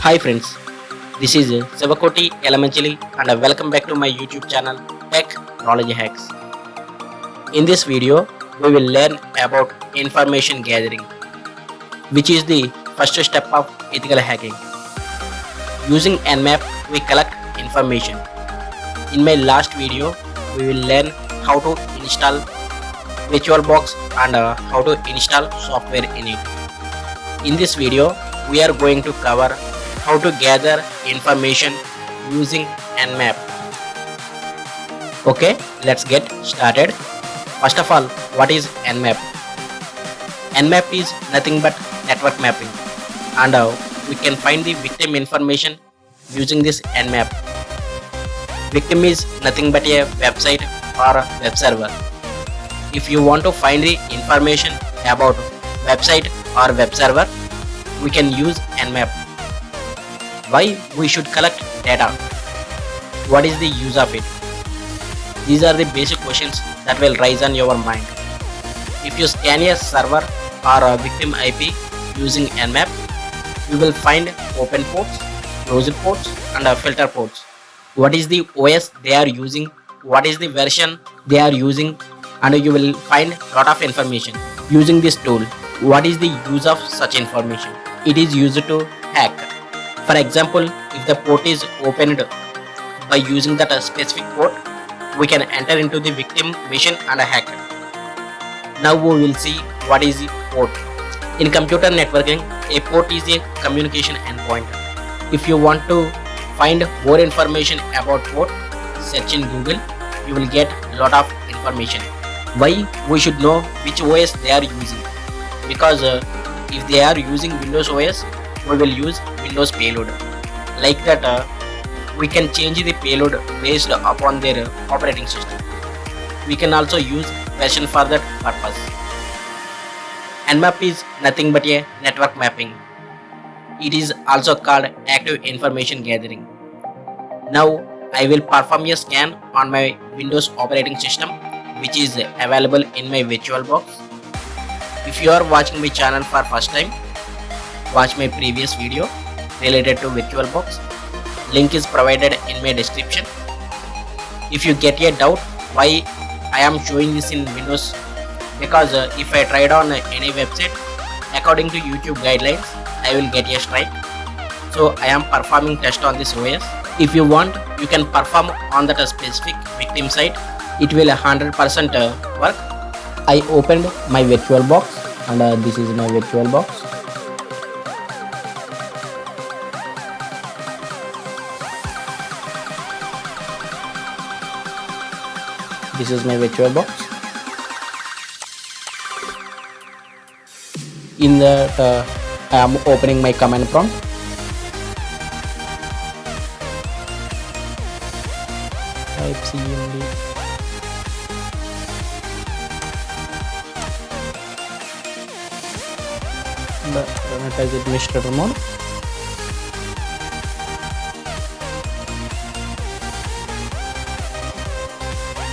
Hi friends, this is Sivakoti Elementary and welcome back to my YouTube channel Technology Hacks. In this video, we will learn about information gathering, which is the first step of ethical hacking. Using Nmap, we collect information. In my last video, we will learn how to install VirtualBox and how to install software in it. In this video, we are going to cover how to gather information using Nmap. Okay, let's get started. First of all, what is Nmap? Nmap is nothing but network mapping, and we can find the victim information using this Nmap. Victim is nothing but a website or a web server. If you want to find the information about website or web server, we can use Nmap. Why we should collect data? What is the use of it? These are the basic questions that will rise on your mind. If you scan a server or a victim IP using Nmap, you will find open ports, closed ports and filter ports. What is the OS they are using? What is the version they are using? And you will find lot of information using this tool. What is the use of such information? It is used to hack. For example, if the port is opened by using that specific port, we can enter into the victim machine and hack. Now we will see what is the port. In computer networking, a port is a communication endpoint. If you want to find more information about port, search in Google, you will get a lot of information. Why we should know which OS they are using? Because if they are using Windows OS, we will use Windows payload. Like that, we can change the payload based upon their operating system. We can also use version for that purpose. Nmap is nothing but a network mapping. It is also called active information gathering. Now I will perform a scan on my Windows operating system, which is available in my VirtualBox. If you are watching my channel for first time, watch my previous video related to VirtualBox. Link is provided in my description. If you get a doubt why I am showing this in Windows, because if I tried on any website, according to YouTube guidelines, I will get a strike. So I am performing test on this OS. If you want, you can perform on that specific victim site. It will 100% work. I opened my VirtualBox and this is my VirtualBox. This is my VirtualBox. In that, I am opening my command prompt. Type cmd. Run it as administrator mode.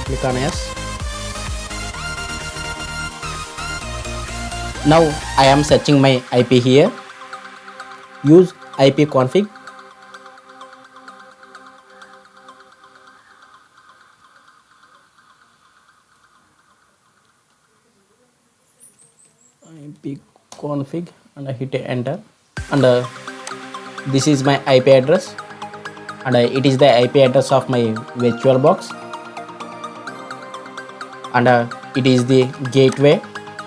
Click on yes. Now I am searching my IP here. Use ipconfig. ipconfig and I hit enter, and this is my IP address, and it is the IP address of my VirtualBox, and it is the gateway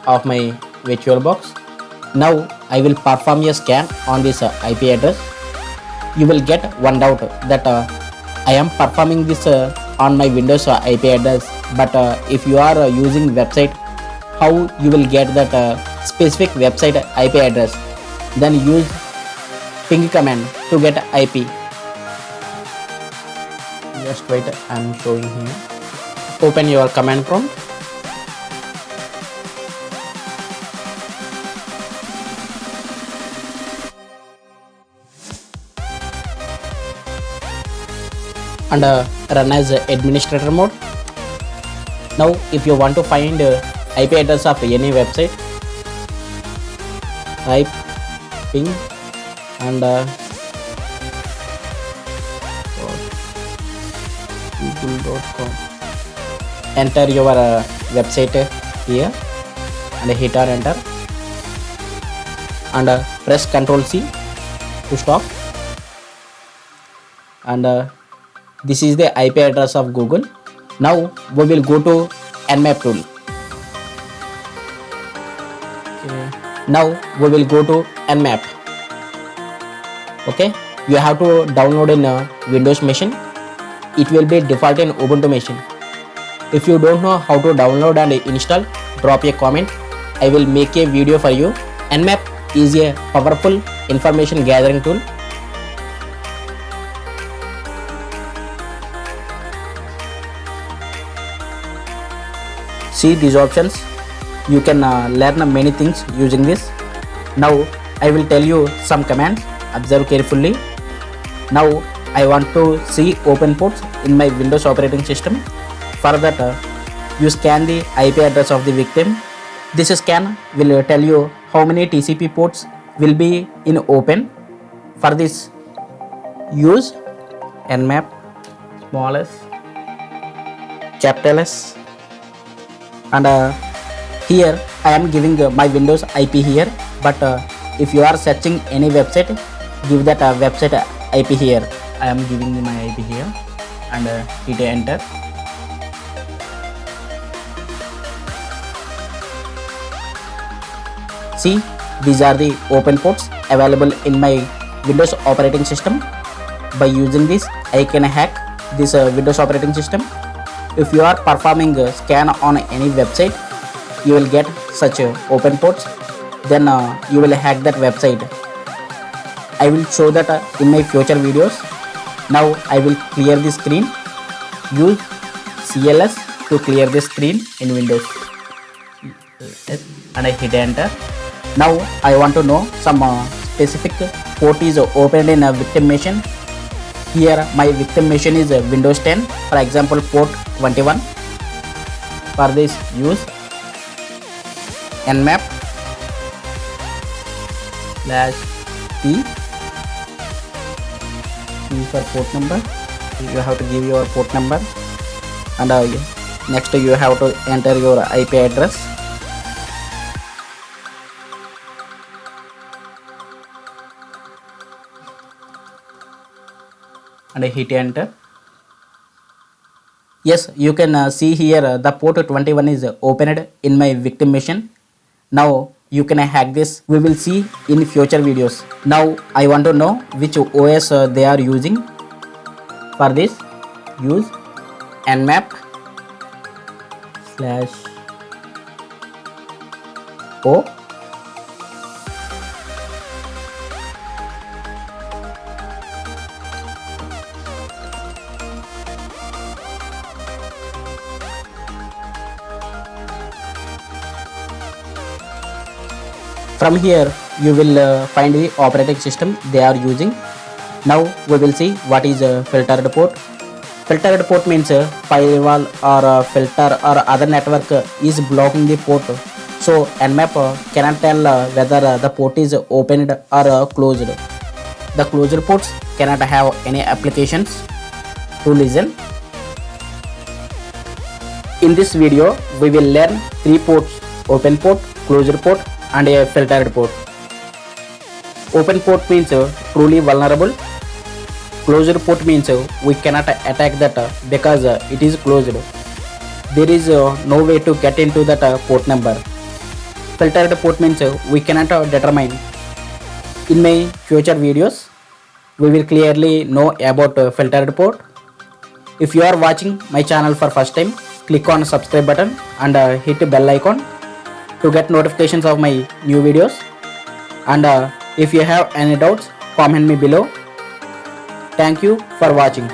of my VirtualBox. Now I will perform a scan on this IP address. You will get one doubt that I am performing this on my Windows IP address, but if you are using website, how you will get that specific website IP address? Then use ping command to get IP. Just wait, I am showing here. Open your command prompt. And run as administrator mode. Now if you want to find IP address of any website, type ping and google.com. Enter your website here and hit or enter, and press Ctrl C to stop. And this is the IP address of Google. Now we will go to Nmap tool. Okay. Now we will go to Nmap. Okay, you have to download in Windows machine. It will be default in Ubuntu machine. If you don't know how to download and install, drop a comment. I will make a video for you. Nmap is a powerful information gathering tool. See these options. You can learn many things using this. Now I will tell you some commands. Observe carefully. Now I want to see open ports in my Windows operating system. For that, you scan the IP address of the victim. This scan will tell you how many TCP ports will be in open. For this, use Nmap, small s, capital S, and here I am giving my Windows IP here, but if you are searching any website, give that website IP here. I am giving my IP here and hit enter. See, these are the open ports available in my Windows operating system. By using this, I can hack this Windows operating system. If you are performing a scan on any website, you will get such open ports. Then you will hack that website. I will show that in my future videos. Now I will clear the screen. Use CLS to clear the screen in Windows. And I hit enter. Now I want to know some specific port is opened in a victim machine. Here my victim machine is Windows 10, for example port 21. For this, use Nmap /p for port number. You have to give your port number, and next you have to enter your IP address. And hit enter. Yes, you can see here the port 21 is opened in my victim machine. Now you can hack this. We will see in future videos. Now I want to know which OS they are using. For this, use Nmap /o. From here you will find the operating system they are using. Now we will see what is a filtered port. Filtered port means firewall or filter or other network is blocking the port. So Nmap cannot tell whether the port is opened or closed. The closed ports cannot have any applications to listen. In this video we will learn 3 ports: open port, closed port and a filtered port. Open port means truly vulnerable. Closed port means we cannot attack that because it is closed. There is no way to get into that port number. Filtered port means we cannot determine. In my future videos, we will clearly know about filtered port. If you are watching my channel for first time, click on subscribe button and hit the bell icon to get notifications of my new videos. And if you have any doubts, comment me below. Thank you for watching.